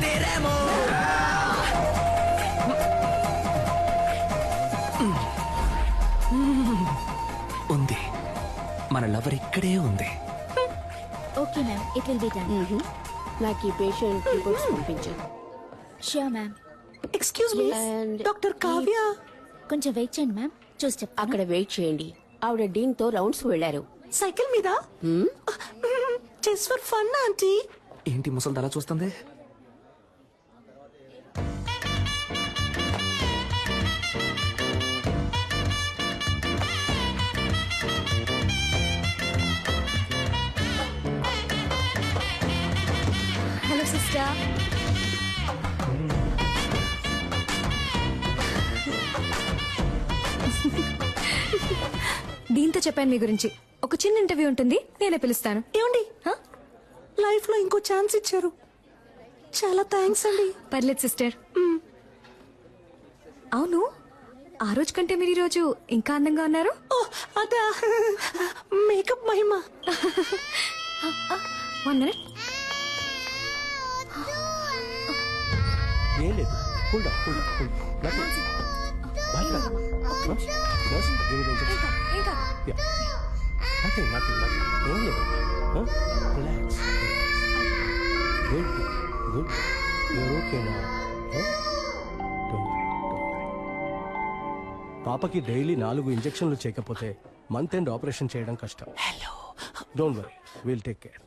కొట్టేరేమో. ఉంది, మన లవర్ ఇక్కడే ఉంది. Okay ma'am, it will be done. నాకు ఈ పేషెంట్ రిపోర్ట్స్ పంపించాను. Sure ma'am. Excuse me, doctor Kavya. కొంచెం వెయిట్ చేయండి మ్యామ్, చూసి చెప్తాను. అక్కడ వెయిట్ చేయండి. ఆవిడ డీన్ తో రౌండ్స్ వెళ్లారు. సైకిల్ మీద? Just for fun aunty. ఏంటి ముసలి అలా చూస్తుంది? Hello sister. దీంతో చెప్పాను మీ గురించి. ఒక చిన్న ఇంటర్వ్యూ ఉంటుంది, నేనే పిలుస్తాను. ఏమండి, లైఫ్ లో ఇంకో ఛాన్స్ ఇచ్చారు, చాలా థ్యాంక్స్ అండి. పర్లేదు సిస్టర్. అవును, ఆ రోజు కంటే మీరు ఈ రోజు ఇంకా అందంగా ఉన్నారు. ఓ అదా, మేకప్ మహిమ. 1 minute. ఏం లేదు, కూల్ డౌన్, కూల్ డౌన్, ఏం లేదు. రిలాక్స్. గుడ్ గుడ్, యూర్ ఓకేనా? పాపకి డైలీ 4 ఇంజెక్షన్లు చేయకపోతే మంత్ ఎండ్ ఆపరేషన్ చేయడం కష్టం. Don't worry, will take care.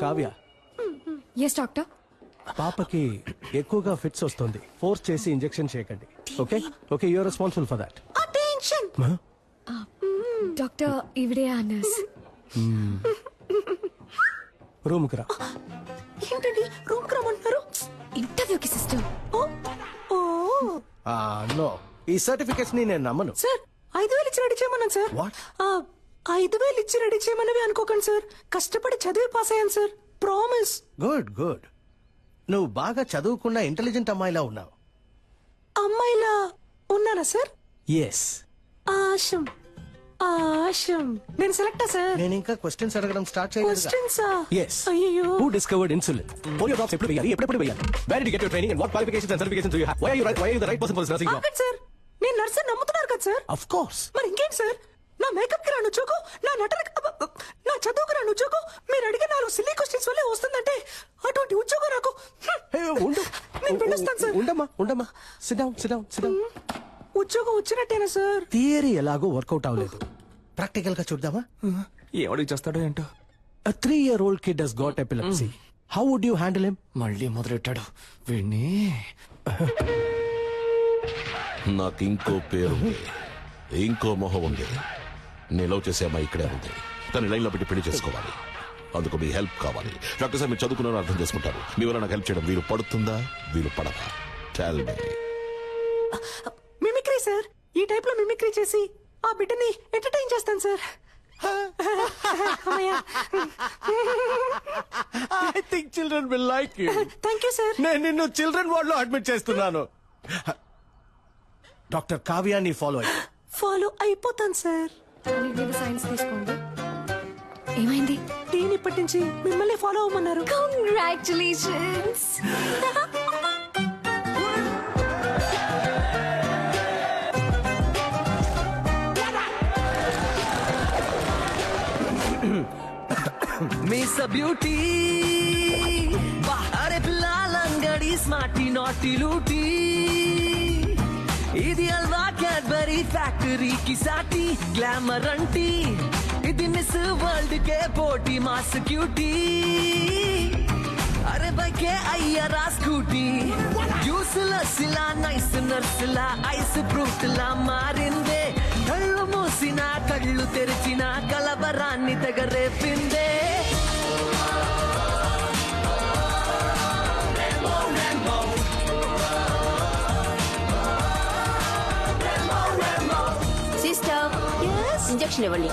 Kavya, yes doctor. పాపకి ఎక్కువగా ఫిట్స్ వస్తుంది, ఫోర్స్ చేసి ఇంజెక్షన్ చేయకండి. Okay okay, you're responsible for that. Attention. Doctor, ఈవిడే ఆ నర్స్. రూమ్ కి రా. ఏంటండి రూమ్ కి రమ్మంటున్నారు? ఇంటర్వ్యూకి సిస్టర్. నో, ఈ సర్టిఫికెట్స్ ని నేను నమ్మను. సార్ 5,000 ఇచ్చి రెడీ చేయమన్నాను సార్. What? 5,000 ఇచ్చి రెడీ చేయమన్నవి అనుకోకండి సార్, కష్టపడి చదివి పాస్ అయ్యాను సార్, ప్రామిస్. గుడ్ గుడ్, నువ్వు బాగా చదువుకున్న ఇంటెలిజెంట్ అమ్మాయిలా ఉన్నావు. అమ్మాయిలా ఉన్నానా సార్? ఎస్. ఆశం ఆశం. నేను సెలెక్టా సార్? నేను ఇంకా క్వశ్చన్స్ అడగడం స్టార్ట్ చేయలేదు. క్వశ్చన్సా? Yes. అయ్యో. Who discovered insulin? Polio drops ఎప్పుడు వేయాలి, ఎప్పుడు వేయాలి? Where did you get your training and what qualifications and certifications do you have? Why are you the right person for this nursing job? ఆగండి sir, నేను nurse నమ్ముతున్నారు కదా sir? Of course. మరి ఇంకేంటి సార్, నా మేకప్ కి రాను ఉద్యోగం, నా నటనకి నా చదువుకు రాను ఉద్యోగం, మీరు అడిగే 4 సిల్లీ క్వశ్చన్స్ వల్లే వస్తుందంటే అటువంటి ఉద్యోగం నాకు. Hey, ఉండు. నేను వెళ్ళొస్తాను సార్. ఉండమ్మా. Sit down. ఉద్యోగం వచ్చినట్టేనా సార్? థియరీ ఎలాగో వర్కౌట్ అవ్వలేదు, ప్రాక్టికల్ గా చూద్దామా? ఏమడికి చేస్తాడో ఏంటో. A 3-year-old kid has got epilepsy. How would you handle him? మళ్ళీ మొదలెట్టాడు వీణ్ణి. నాకు ఇంకో పేరు, ఇంకో మొహం ఉంది. నేను లవ్ చేసే అమ్మాయి ఇక్కడే ఉంది, తను లైన్ లో పెట్టి పెళ్లి చేసుకోవాలి. అందుకు మీ హెల్ప్ కావాలి. డాక్టర్ సార్, మీరు చదువుకున్నారని అర్థం చేసుకుంటారు. మీ వల్ల నాకు హెల్ప్ చేయడం వీలు పడుతుందా, వీలు పడదా? Tell me. మిమిక్రీ సార్, ఈ టైప్ లో మిమిక్రీ చేసి ఆ బిడ్డని ఎంటర్టైన్ చేస్తాను sir. I think children will like you. Thank you sir. నేను నిన్ను చిల్డ్రన్ వార్డ్ లో అడ్మిట్ చేస్తున్నాను. డాక్టర్ కావ్యాని ఫాలో అయిపోతాను సార్. సైన్స్ తీసుకోండి. ఏమైంది? దీని ఇప్పటి నుంచి మిమ్మల్ని ఫాలో అవ్వమన్నారు. కంగ్రాచులేషన్స్. మిస్ బ్యూటీ అరే పిల్లంగడి స్మార్టీ నాటి లూటీ, ఇది అల్వా క్యాడ్బరీ ఫ్యాక్టరీకి సాటి గ్లామర్ అంటీ, ఇది మిస్ వరల్డ్ కే పోటీ మాస్ క్యూటీ, అరే బైకే అయ్యరా స్కూటీ, జ్యూస్ లస్సిలా నైస్ నర్సులా ఐస్ ఫ్రూట్ లా మారిందే, కళ్ళు మూసిన కళ్ళు తెరిచిన కలబరాన్ని తెగరేపిందే. సిస్టర్, ఇంజెక్షన్ ఇవ్వండి.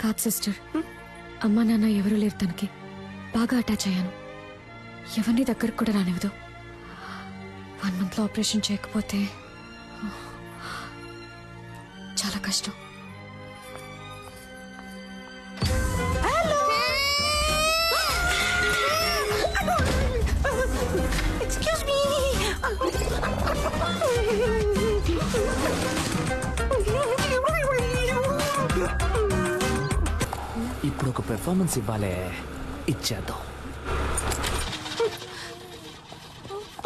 కాదు సిస్టర్, అమ్మా నాన్న ఎవరూ లేరు తనకి. బాగా అటాచ్ అయ్యాను, ఎవరిని దగ్గరకు కూడా రానివ్వదు. 1 month లో ఆపరేషన్ చేయకపోతే చాలా కష్టం. Excuse me. ఇప్పుడు ఒక పెర్ఫార్మెన్స్ ఇవ్వాలే, ఇచ్చేద్దాం.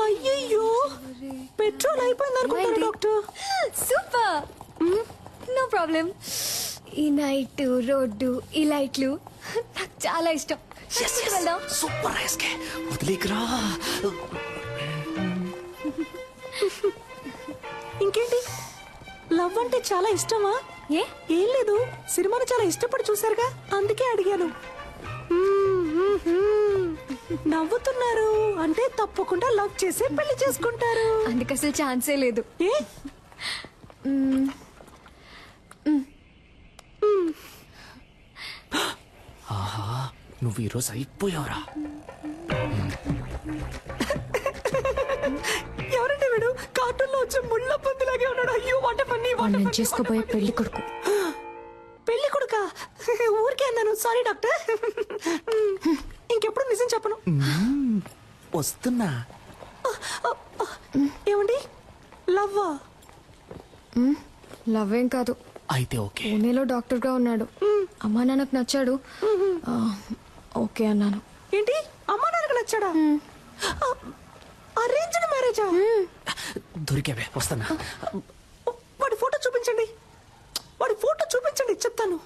అయ్యయ్యో, పెట్రోల్ అయిపోయింది అనుకుంటాను డాక్టర్. Super, no problem. ఈ నైట్ రోడ్డు ఈ లైట్లు నాకు చాలా ఇష్టం. వెళ్దాం. సూపర్ ఎస్కే, వదిలేకరా. ఇంకేంటి, లవ్ అంటే చాలా ఇష్టమా? ఏ ఏం లేదు, సినిమాని చాలా ఇష్టపడి చూసారుగా, అందుకే అడిగాను. నవ్వుతున్నారు అంటే తప్పకుండా లవ్ చేసి పెళ్లి చేసుకుంటారు. అందుకు అసలు ఛాన్సే లేదు. ఏ నువ్వు ఈరోజు అయిపోయావురా. ఎవరంటే వీడు? కార్టూన్ లో వచ్చే ముళ్ళ పందిలాగే ఉన్నాడు. అయ్యో వాట పన్ని, నేను చేసుకోబోయే పెళ్లి కొడుకు. పెళ్లి కొడుక? ఊరికే అన్నాను, సారీ డాక్టర్. ఇంకెప్పుడు నిజం చెప్పను. వస్తున్నా. ఏమండి, లవ్వా? లవ్ ఏం కాదు, అయితే ఓకే. పూణేలో డాక్టర్ గా ఉన్నాడు. అమ్మా నాన్నకు నచ్చాడు. ఓకే అన్నాను. ఏంటి, అమ్మా నాన్నకు నచ్చాడా? అరేంజ్డ్ మ్యారేజా? దొరికావే, వస్తున్నా. వాడి ఫోటో చూపించండి, వాడి ఫోటో చూపించండి, చెప్తాను.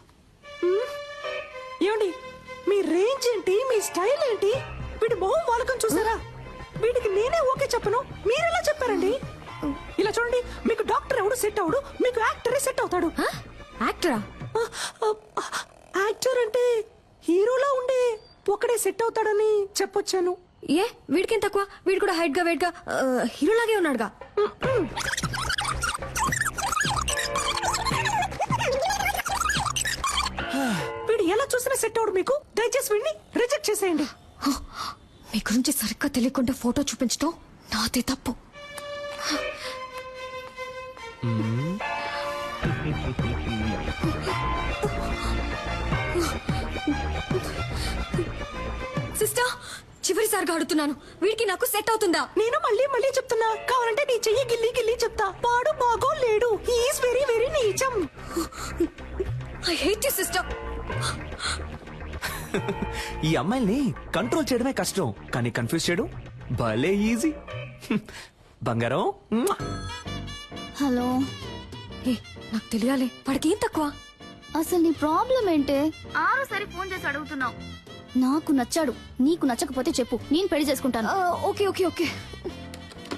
ఏమండి, మీ రేంజ్ ఏంటి, మీ స్టైల్ ఏంటి? వీడి మొహం వాలకం చూసారా? వీడికి నేనే ఓకే చెప్పను, మీరెలా చెప్పారండి? ఇలా చూడండి, మీకు డాక్టర్ ఎవడు సెట్ అవడు, మీకు యాక్టరే సెట్ అవుతాడు. యాక్టరా? యాక్టర్ అంటే హీరోలా ఉండే ఒకడే సెట్ అవుతాడని చెప్పొచ్చాను. ఏ వీడికేం తక్కువ? వీడు కూడా హైట్ గా వెయిట్ గా హీరోలాగే ఉన్నాడుగా. వీడు ఎలా చూసినా సెట్ అవడు మీకు, దయచేసి వీడిని రిజెక్ట్ చేసేయండి. మీ గురించి సరిగ్గా తెలియకుండా ఫోటో చూపించడం నాదే తప్పు. సిస్టర్, చివరిసారిగా అడుగుతున్నాను, వీడికి నాకు సెట్ అవుతుందా? నేను మళ్ళీ మళ్ళీ చెప్తున్నా, కావాలంటే నీ చెయ్యి గిల్లి గిల్లి చెప్తా. వాడు బాగో లేడు, హీఈస్ వెరీ వెరీ నీచం. I hate you sister. ఈ అమ్మాయిల్ని కంట్రోల్ చేయడమే కష్టం, కానీ కన్ఫ్యూజ్ చేయడం భలే ఈజీ. బంగారం. హలో, ఏ నాకు తెలియాలి, వాడికి ఏం తక్కువ? అసలు నీ ప్రాబ్లం ఏంటే? ఆరోసారి ఫోన్ చేసి అడుగుతున్నావు. నాకు నచ్చాడు, నీకు నచ్చకపోతే చెప్పు, నేను పెళ్లి చేసుకుంటాను. ఓకే ఓకే ఓకే,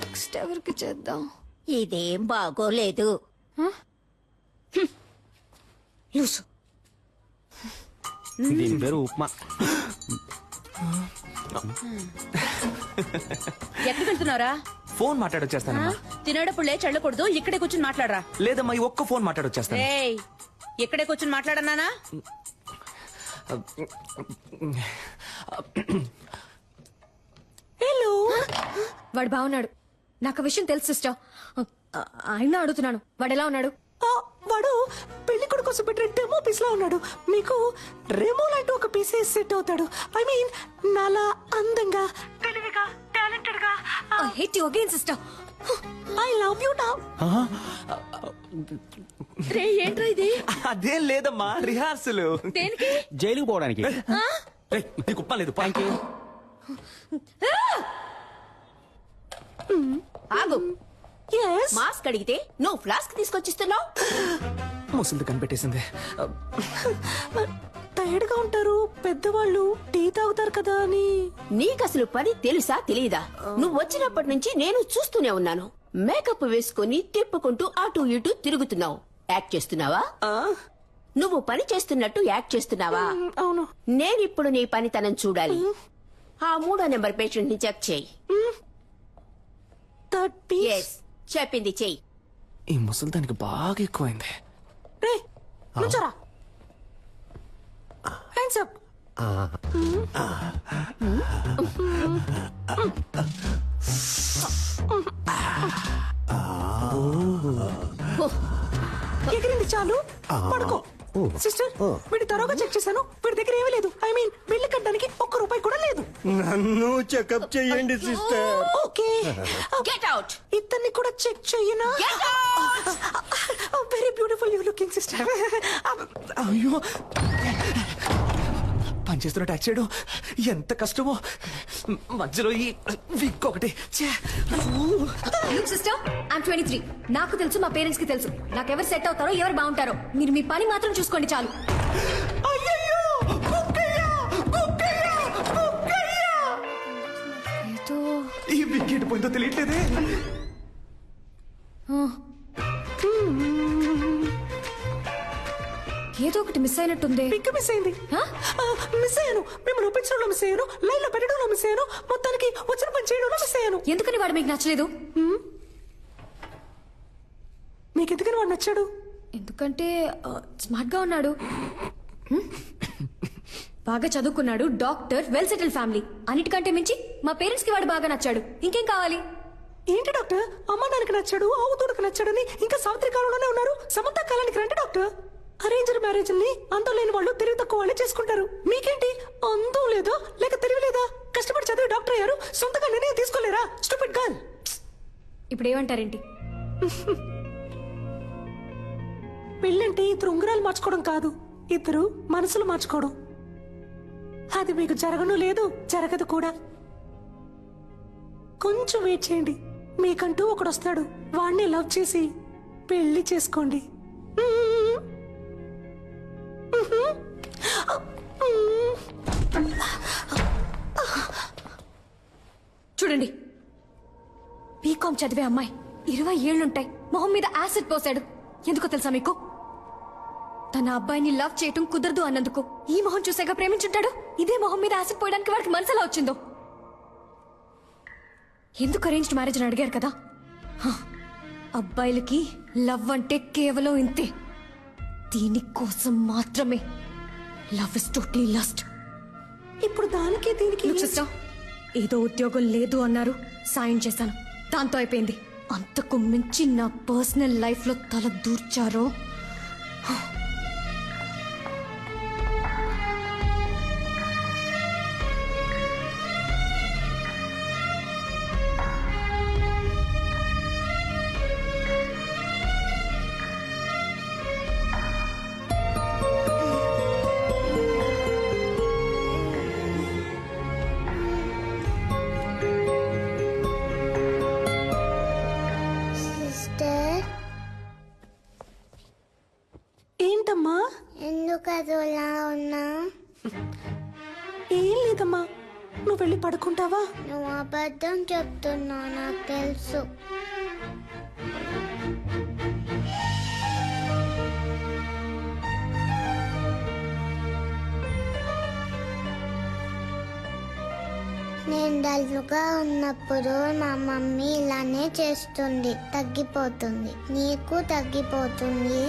నెక్స్ట్ ఎవరికి చేద్దాం? ఇదేం బాగోలేదు. లూసు. దీని పేరు ఉప్మా. ఎక్కడికి వెళ్తున్నారా? ఫోన్ మాట్లాడొచ్చేస్తానమ్మా. తినేటప్పుడు లేచి వెళ్ళకూడదు, ఇక్కడే కూర్చుని మాట్లాడరా. లేదమ్మా, ఈ ఒక్క ఫోన్ మాట్లాడొచ్చేస్తాను. ఏయ్, ఇక్కడే కూర్చుని మాట్లాడన్నానా? హలో, వాడు బాగున్నాడు, నాకు ఆ విషయం తెలుసు సిస్టర్. అయినా అడుగుతున్నాను, వాడు ఎలా ఉన్నాడు? వాడు పెళ్లి కొడుకు కోసం పెట్టిన డెమో పీస్ లా ఉన్నాడు. మీకు రెమో లాంటి ఒక పీస్ సెట్ అవుతాడు. ఐ మీన్ నాలా అందంగా, తెలివిగా, టాలెంటెడ్ గా. I hate you again sister. I love you now. రే, ఏంట్రా ఇది? అదేం లేదమ్మా, రిహార్సల్. దేనికి? జైలుకు పోవడానికి. నీకు ఉప్మా లేదు. Thank you. ఆగు. yes మాస్క్ అడిగితే నువ్వు ఫ్లాస్క్ తీసుకొచ్చిస్తున్నావు. ముసలిది కనిపెట్టేసింది. టైర్డ్ గా ఉంటారు పెద్దవాళ్ళు, టీ తాగుతారు కదా అని. నీకు అసలు పని తెలుసా తెలీదా? నువ్వు వచ్చినప్పటి నుంచి నేను చూస్తూనే ఉన్నాను. మేకప్ వేసుకుని తిప్పుకుంటూ అటు ఇటు తిరుగుతున్నావు. యాక్ట్ చేస్తున్నావా? నువ్వు పని చేస్తున్నట్టు యాక్ట్ చేస్తున్నావా? అవును. నేనిప్పుడు నీ పనితనం చూడాలి. ఆ 3వ నెంబర్ పేషెంట్ ని చెక్ చేయి. 30. ఎస్, చెప్పింది చెయ్యి. ఈ ముసలిదానికి బాగా ఎక్కువైంది. రే, నుంచోరా. Hands up. మరి చాలు పడుకో సిస్టర్ వీడి తరోగా చెక్ చేశాను వీడి దగ్గర ఏమీ లేదు ఐ మీన్ బిల్లు కట్టడానికి ₹1 కూడా లేదు నన్ను చెకప్ చేయండి సిస్టర్. Okay get out. ఇతన్ని కూడా చెక్ చెయ్యనా very beautiful you looking sister అయ్యో పనిచేస్తున్న ట్యాక్స్ చేయడం ఎంత కష్టమో మధ్యలో ఈ విక్ ఒకటి సిస్టర్ ఐమ్ 23. నాకు తెలుసు మా పేరెంట్స్ కి తెలుసు నాకు ఎవరు సెట్ అవుతారో ఎవరు బాగుంటారో. మీరు మీ పని మాత్రం చూసుకోండి చాలు. అయ్యయ్యో కుక్కయ్య కుక్కయ్య కుక్కయ్య ఏదో ఈ విక్ ఎటు పోయిందో తెలియట్లేదే ఏదో ఒకటి మిస్ అయినట్టుంది. విక్ మిస్ అయింది మిస్ అయ్యాను మిమ్మల్ని ఒప్పించడంలో మిస్ అయ్యాను లైన్ లో పెట్టడంలో మిస్ అయ్యాను మొత్తానికి వచ్చిన పని చేయడంలో మిస్ అయ్యాను ఎందుకని వాడు మీకు నచ్చలేదు? మీకు ఎందుకని వాడు నచ్చాడు ఎందుకంటే స్మార్ట్ గా ఉన్నాడు, బాగా చదువుకున్నాడు, డాక్టర్, వెల్ సెటిల్ ఫ్యామిలీ. అన్నిటికంటే మించి మా పేరెంట్స్ కి వాడు బాగా నచ్చాడు. ఇంకేం కావాలి? ఏంటి డాక్టర్ అమ్మ నాన్నకి నచ్చాడు ఆవుతోడుకు నచ్చాడని ఇంకా సావిత్రి కాలంలోనే ఉన్నారు. సమంత కాలానికి రండి డాక్టర్. అరేంజ్డ్ మ్యారేజ్ ని అందం లేని వాళ్ళు తెలివి తక్కువ వాళ్ళే చేసుకుంటారు. మీకేంటి అందం లేదా లేక తెలివి లేదా? కష్టపడి చదివి డాక్టర్ అయ్యారు సొంతగా నిర్ణయం తీసుకోలేరా? Stupid girl. ఇప్పుడు ఏమంటారేంటి? పెళ్ళంటే ఇద్దరు ఉంగరాలు మార్చుకోవడం కాదు, ఇద్దరు మనసులు మార్చుకోవడం. అది మీకు జరగను లేదు జరగదు కూడా. కొంచెం వెయిట్ చేయండి, మీకంటూ ఒకడు వస్తాడు. వాడిని లవ్ చేసి పెళ్లి చేసుకోండి. చూడండి, బీకామ్ చదివే అమ్మాయి 20 ఏళ్లుంటాయి, మొహం మీద యాసిడ్ పోసాడు. ఎందుకో తెలుసా మీకు? తన అబ్బాయిని లవ్ చేయటం కుదరదు అన్నందుకు. ఈ మొహం చూసాక ప్రేమించుంటాడు. ఇదే మొహం మీద యాసిడ్ పోయడానికి వాడికి మనసులా వచ్చిందో. ఎందుకు అరేంజ్డ్ మ్యారేజ్ అని అడిగారు కదా. అబ్బాయిలకి లవ్ అంటే కేవలం ఇంతే. దీనికోసం మాత్రమే. Love is totally lust. ఇప్పుడు దానికి దీనికి సిస్టర్, ఏదో ఉద్యోగం లేదు అన్నారు, సాయం చేశాను, దాంతో అయిపోయింది. అంతకు మించి నా పర్సనల్ లైఫ్ లో తల దూర్చారో. ఏంటమ్మా ఎందుకు అదోలా ఉన్నా? ఏం లేదమ్మా, నువ్వు వెళ్ళి పడుకుంటావా? నువ్వు అబద్ధం చెప్తున్నావు నాకు తెలుసు. నేను డల్లుగా ఉన్నప్పుడు మా మమ్మీ ఇలానే చేస్తుంది, తగ్గిపోతుంది. నీకు తగ్గిపోతుంది.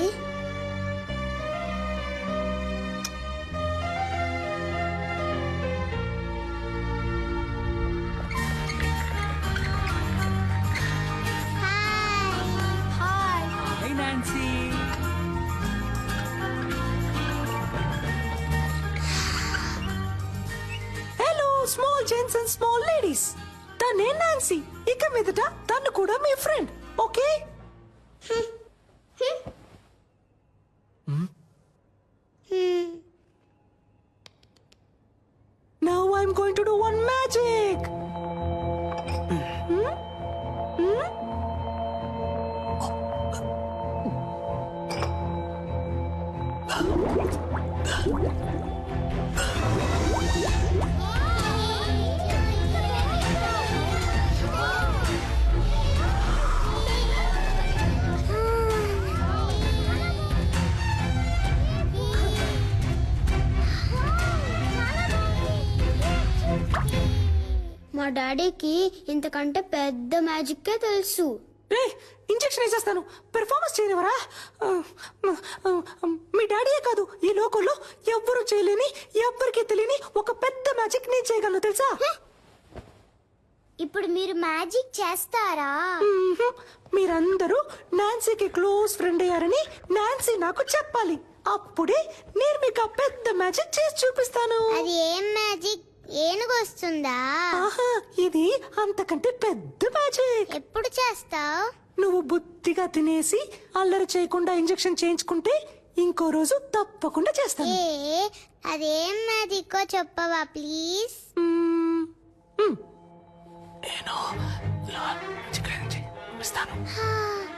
Hello small gents and small ladies, తనే నాన్సీ. ఇక మీదట తను కూడా మీ friend, okay? Now I'm going to do one magic. మా డాడీకి ఇంతకంటే పెద్ద మ్యాజిక్కే తెలుసు. రే ఇంజెక్షన్ వేసేస్తాను, పెర్ఫార్మెన్స్ చేయనివరా? మీ డాడీయే కాదు, ఈ లోకంలో ఎవ్వరూ చేయలేని ఎవ్వరికీ తెలియని ఒక పెద్ద మ్యాజిక్ నేను చేయగలను తెలుసా? ఇప్పుడు మీరు మ్యాజిక్ చేస్తారా? మీరందరూ నాన్సీకి క్లోజ్ ఫ్రెండ్ అయ్యారని నాన్సీ నాకు చెప్పాలి. అప్పుడే నేను మీకు ఆ పెద్ద మ్యాజిక్ చేసి చూపిస్తాను. అది ఏం మ్యాజిక్? ఏనుగు వస్తుందా? ఆహా, ఇది అంతకంటే పెద్ద మ్యాజిక్. ఎప్పుడు చేస్తావు? నువ్వు బుద్ధిగా తినేసి అల్లరి చేయకుండా ఇంజెక్షన్ చేయించుకుంటే ఇంకో రోజు తప్పకుండా చేస్తాను. అదేం మ్యాజిక్కో చెప్పవా ప్లీజ్?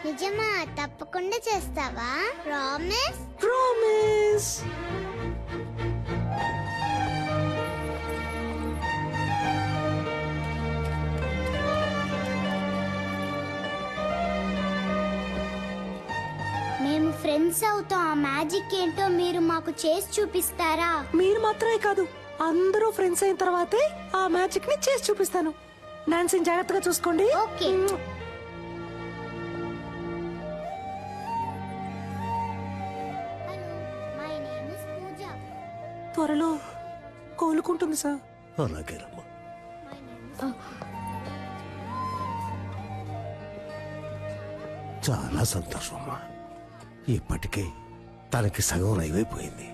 నిజమా? తప్పకుండా చేస్తావా? ప్రామిస్? ప్రామిస్. మేము ఫ్రెండ్స్ అవుతాం. ఆ మ్యాజిక్ ఏంటో మీరు మాకు చేసి చూపిస్తారా? మీరు మాత్రమే కాదు, అందరూ ఫ్రెండ్స్ అయిన తర్వాతే ఆ మ్యాజిక్ ని చేసి చూపిస్తాను. నాన్సీని జాగ్రత్తగా చూసుకోండి. ఓకే. మై నేమ్ ఇస్ పూజ. త్వరలో కోలుకుంటుంది సార్. అలాగేనమ్మా. చాలా సంతోషం అమ్మా. ఇప్పటికే తనకి సగం అయిపోయింది.